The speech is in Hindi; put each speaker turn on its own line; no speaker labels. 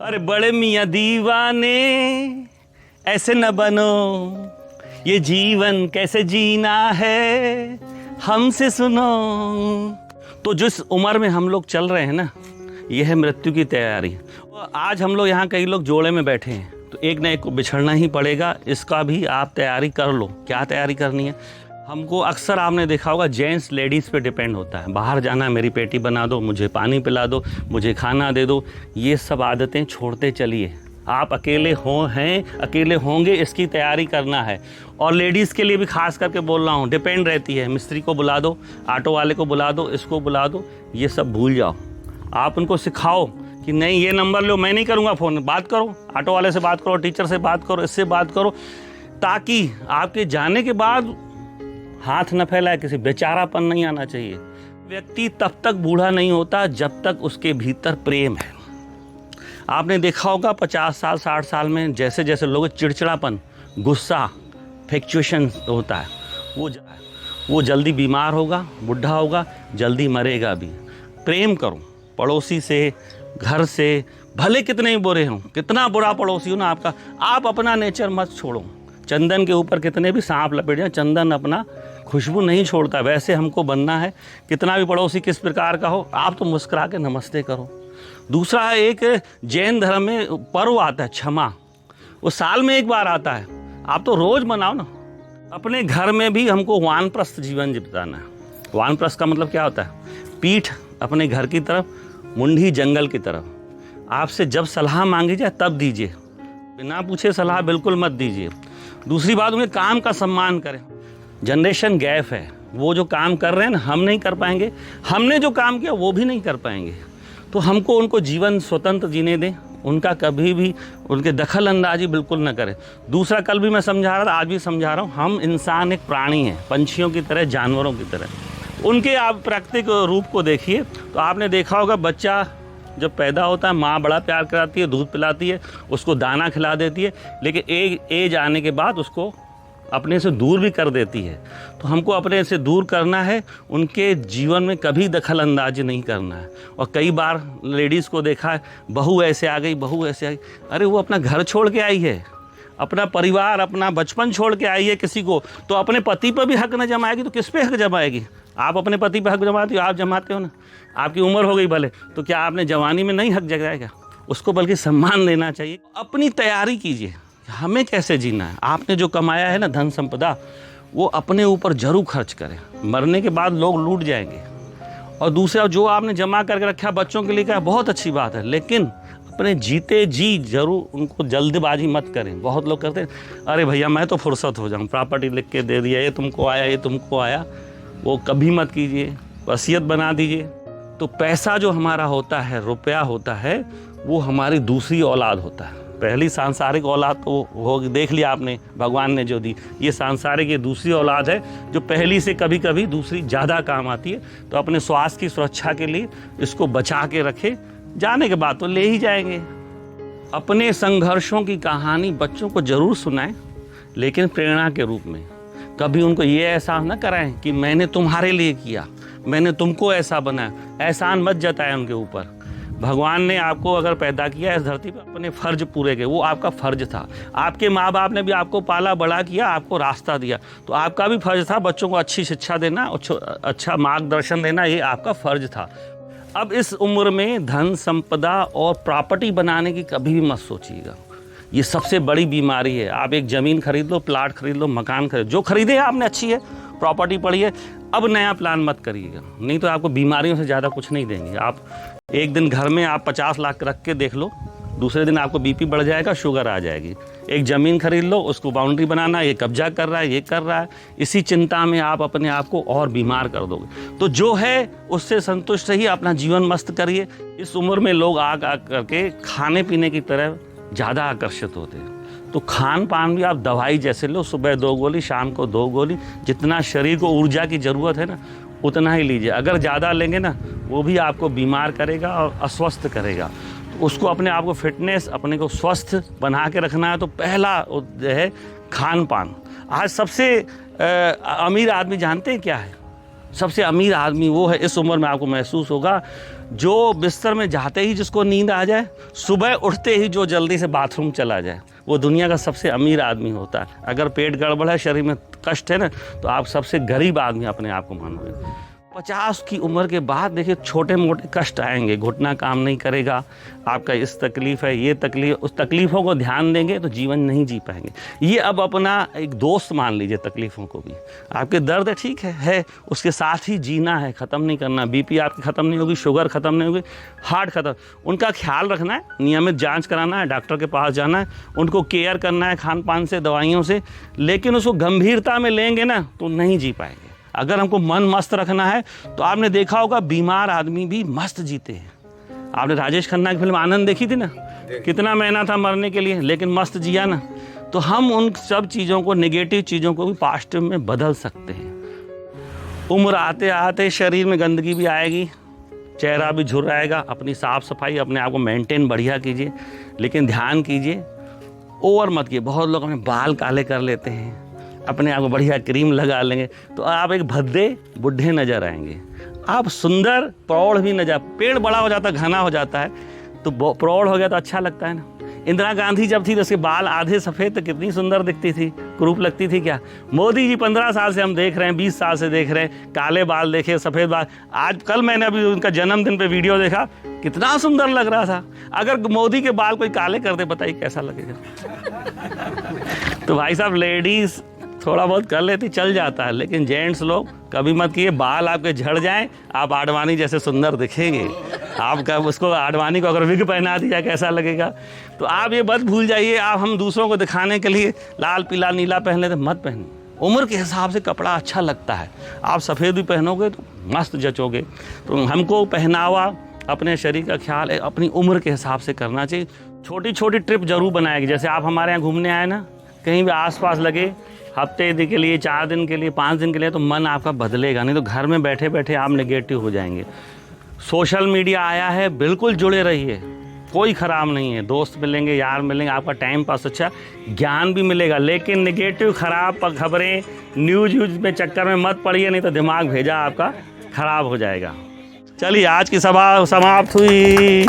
अरे बड़े मियाँ दीवाने ऐसे न बनो, ये जीवन कैसे जीना है हमसे सुनो। तो जिस उम्र में हम लोग चल रहे हैं ना, ये है मृत्यु की तैयारी। आज हम लोग यहाँ कई लोग जोड़े में बैठे हैं, तो एक न एक को बिछड़ना ही पड़ेगा। इसका भी आप तैयारी कर लो। क्या तैयारी करनी है? हमको अक्सर आपने देखा होगा जेंट्स लेडीज़ पे डिपेंड होता है। बाहर जाना है, मेरी पेटी बना दो, मुझे पानी पिला दो, मुझे खाना दे दो। ये सब आदतें छोड़ते चलिए। आप अकेले अकेले होंगे, इसकी तैयारी करना है। और लेडीज़ के लिए भी खास करके बोल रहा हूँ, डिपेंड रहती है। मिस्त्री को बुला दो, ऑटो वाले को बुला दो, इसको बुला दो, ये सब भूल जाओ। आप उनको सिखाओ कि नहीं ये नंबर लो, मैं नहीं करूँगा फ़ोन, बात करो, ऑटो वाले से बात करो, टीचर से बात करो, इससे बात करो, ताकि आपके जाने के बाद हाथ न फैलाए, किसी बेचारापन नहीं आना चाहिए। व्यक्ति तब तक बूढ़ा नहीं होता जब तक उसके भीतर प्रेम है। आपने देखा होगा 50 साल 60 साल में जैसे जैसे लोग चिड़चिड़ापन, गुस्सा, फ्लक्चुएशन होता है, वो जल्दी बीमार होगा, बुढ़ा होगा, जल्दी मरेगा भी। प्रेम करो पड़ोसी से, घर से, भले कितने ही बुरे हों, कितना बुरा पड़ोसी हो ना आपका, आप अपना नेचर मत छोड़ो। चंदन के ऊपर कितने भी सांप लपेट जाए, चंदन अपना खुशबू नहीं छोड़ता। वैसे हमको बनना है। कितना भी पड़ोसी किस प्रकार का हो, आप तो मुस्कुरा के नमस्ते करो। दूसरा, एक जैन धर्म में पर्व आता है क्षमा, वो साल में एक बार आता है, आप तो रोज मनाओ ना। अपने घर में भी हमको वानप्रस्थ जीवन बिताना है। वानप्रस्थ का मतलब क्या होता है? पीठ अपने घर की तरफ, मुंडी जंगल की तरफ। आपसे जब सलाह मांगी जाए तब दीजिए, बिना पूछे सलाह बिल्कुल मत दीजिए। दूसरी बात, उनके काम का सम्मान करें। जनरेशन गैप है, वो जो काम कर रहे हैं ना, हम नहीं कर पाएंगे, हमने जो काम किया वो भी नहीं कर पाएंगे। तो हमको उनको जीवन स्वतंत्र जीने दें, उनका कभी भी उनके दखल अंदाजी बिल्कुल न करें। दूसरा, कल भी मैं समझा रहा था, आज भी समझा रहा हूँ, हम इंसान एक प्राणी हैं, पंछियों की तरह, जानवरों की तरह। उनके आप प्राकृतिक रूप को देखिए तो आपने देखा होगा, बच्चा जब पैदा होता है माँ बड़ा प्यार कराती है, दूध पिलाती है, उसको दाना खिला देती है, लेकिन एक एज आने के बाद उसको अपने से दूर भी कर देती है। तो हमको अपने से दूर करना है, उनके जीवन में कभी दखल अंदाजी नहीं करना है। और कई बार लेडीज़ को देखा है, बहू ऐसे आ गई, बहू ऐसे आ गई। अरे वो अपना घर छोड़ के आई है, अपना परिवार, अपना बचपन छोड़ के आई है किसी को, तो अपने पति पर भी हक न जमाएगी तो किस पे हक जमाएगी? आप अपने पति पर हक जमाते हो, आप जमाते हो ना। आपकी उम्र हो गई भले, तो क्या आपने जवानी में नहीं हक जगाएगा? उसको बल्कि सम्मान देना चाहिए। अपनी तैयारी कीजिए, हमें कैसे जीना है। आपने जो कमाया है ना धन संपदा, वो अपने ऊपर जरूर खर्च करें। मरने के बाद लोग लूट जाएंगे। और दूसरा, जो आपने जमा करके रखा बच्चों के लिए, क्या बहुत अच्छी बात है, लेकिन अपने जीते जी जरूर उनको जल्दबाजी मत करें। बहुत लोग करते हैं, अरे भैया मैं तो फुर्सत हो जाऊँ, प्रॉपर्टी लिख के दे दिया, ये तुमको आया, ये तुमको आया। वो कभी मत कीजिए, वसीयत बना दीजिए। तो पैसा जो हमारा होता है, रुपया होता है, वो हमारी दूसरी औलाद होता है। पहली सांसारिक औलाद तो हो देख लिया आपने, भगवान ने जो दी। ये सांसारिक, ये दूसरी औलाद है जो पहली से कभी कभी दूसरी ज़्यादा काम आती है। तो अपने स्वास्थ्य की सुरक्षा के लिए इसको बचा के रखे, जाने के बाद तो ले ही जाएंगे। अपने संघर्षों की कहानी बच्चों को जरूर सुनाएं, लेकिन प्रेरणा के रूप में। कभी उनको ये एहसास न कराएं कि मैंने तुम्हारे लिए किया, मैंने तुमको ऐसा बनाया। एहसान मत जताएं उनके ऊपर। भगवान ने आपको अगर पैदा किया इस धरती पर, अपने फ़र्ज पूरे किए, वो आपका फ़र्ज था। आपके माँ बाप ने भी आपको पाला बड़ा किया, आपको रास्ता दिया, तो आपका भी फ़र्ज था बच्चों को अच्छी शिक्षा देना, अच्छा मार्गदर्शन देना, ये आपका फ़र्ज था। अब इस उम्र में धन संपदा और प्रॉपर्टी बनाने की कभी भी मत सोचिएगा। ये सबसे बड़ी बीमारी है। आप एक ज़मीन खरीद लो, प्लाट खरीद लो, मकान खरीद, जो खरीदे आपने अच्छी है, प्रॉपर्टी पड़ी है, अब नया प्लान मत करिएगा, नहीं तो आपको बीमारियों से ज़्यादा कुछ नहीं देंगे। आप एक दिन घर में आप 50 लाख रख के देख लो, दूसरे दिन आपको बीपी बढ़ जाएगा, शुगर आ जाएगी। एक ज़मीन खरीद लो, उसको बाउंड्री बनाना, ये कब्जा कर रहा है, ये कर रहा है, इसी चिंता में आप अपने आप को और बीमार कर दोगे। तो जो है उससे संतुष्ट रहिए, अपना जीवन मस्त करिए। इस उम्र में लोग आ करके खाने पीने की तरह ज़्यादा आकर्षित होते हैं। तो खान पान भी आप दवाई जैसे लो, सुबह 2 गोली, शाम को 2 गोली। जितना शरीर को ऊर्जा की ज़रूरत है ना, उतना ही लीजिए। अगर ज़्यादा लेंगे ना, वो भी आपको बीमार करेगा और अस्वस्थ करेगा। तो उसको अपने आप को फिटनेस, अपने को स्वस्थ बना के रखना है। तो पहला जो है खान पान। आज सबसे अमीर आदमी जानते हैं क्या है? सबसे अमीर आदमी वो है, इस उम्र में आपको महसूस होगा, जो बिस्तर में जाते ही जिसको नींद आ जाए, सुबह उठते ही जो जल्दी से बाथरूम चला जाए, वो दुनिया का सबसे अमीर आदमी होता है। अगर पेट गड़बड़ है, शरीर में कष्ट है ना, तो आप सबसे गरीब आदमी अपने आप को मानोगे। 50 की उम्र के बाद देखिए छोटे मोटे कष्ट आएंगे, घुटना काम नहीं करेगा, आपका इस तकलीफ़ है, ये तकलीफ, उस तकलीफ़ों को ध्यान देंगे तो जीवन नहीं जी पाएंगे। ये अब अपना एक दोस्त मान लीजिए तकलीफ़ों को भी। आपके दर्द ठीक है, उसके साथ ही जीना है, ख़त्म नहीं करना। बीपी आपकी ख़त्म नहीं होगी, शुगर ख़त्म नहीं होगी, हार्ट ख़त्म, उनका ख्याल रखना है, नियमित जाँच कराना है, डॉक्टर के पास जाना है, उनको केयर करना है खान पान से, दवाइयों से। लेकिन उसको गंभीरता में लेंगे ना तो नहीं जी पाएंगे। अगर हमको मन मस्त रखना है तो आपने देखा होगा बीमार आदमी भी मस्त जीते हैं। आपने राजेश खन्ना की फिल्म आनंद देखी थी ना, कितना मेहनत था मरने के लिए लेकिन मस्त जिया ना। तो हम उन सब चीज़ों को, नेगेटिव चीज़ों को भी पॉजिटिव में बदल सकते हैं। उम्र आते आते शरीर में गंदगी भी आएगी, चेहरा भी झुर्राएगा। अपनी साफ़ सफाई, अपने आप को मेंटेन बढ़िया कीजिए, लेकिन ध्यान कीजिए ओवर मत कीजिए। बहुत लोग अपने बाल काले कर लेते हैं, अपने आप को बढ़िया क्रीम लगा लेंगे तो आप एक भद्दे बुढ़े नज़र आएंगे। आप सुंदर प्रौढ़ भी नजर, पेड़ बड़ा हो जाता है, घना हो जाता है तो प्रौढ़ हो गया तो अच्छा लगता है ना। इंदिरा गांधी जब थी तो उसके बाल आधे सफ़ेद तो कितनी सुंदर दिखती थी, कुरूप लगती थी क्या। मोदी जी 15 साल से हम देख रहे हैं, 20 साल से देख रहे हैं, काले बाल देखे, सफ़ेद बाल। आज कल मैंने अभी उनका जन्मदिन पे वीडियो देखा, कितना सुंदर लग रहा था। अगर मोदी के बाल कोई काले कर दे, बताइए कैसा लगेगा। तो भाई साहब, लेडीज़ थोड़ा बहुत कर लेती, चल जाता है, लेकिन जेंट्स लोग कभी मत किए। बाल आपके झड़ जाएं, आप आडवाणी जैसे सुंदर दिखेंगे। आपका उसको, आडवाणी को अगर विग पहना दिया कैसा लगेगा। तो आप ये मत भूल जाइए, आप हम दूसरों को दिखाने के लिए लाल पीला नीला पहन लेते, मत पहनिए। उम्र के हिसाब से कपड़ा अच्छा लगता है। आप सफ़ेद भी पहनोगे तो मस्त जचोगे। तो हमको पहनावा, अपने शरीर का ख्याल अपनी उम्र के हिसाब से करना चाहिए। छोटी छोटी ट्रिप जरूर बनाएगी। जैसे आप हमारे यहाँ घूमने आए ना, कहीं भी आसपास लगे, हफ्ते के लिए, 4 दिन के लिए, 5 दिन के लिए, तो मन आपका बदलेगा। नहीं तो घर में बैठे बैठे आप नेगेटिव हो जाएंगे। सोशल मीडिया आया है, बिल्कुल जुड़े रहिए, कोई ख़राब नहीं है। दोस्त मिलेंगे, यार मिलेंगे, आपका टाइम पास अच्छा, ज्ञान भी मिलेगा। लेकिन नेगेटिव ख़राब खबरें, न्यूज़ में चक्कर में मत पड़िए, नहीं तो दिमाग भेजा आपका ख़राब हो जाएगा। चलिए, आज की सभा समाप्त हुई।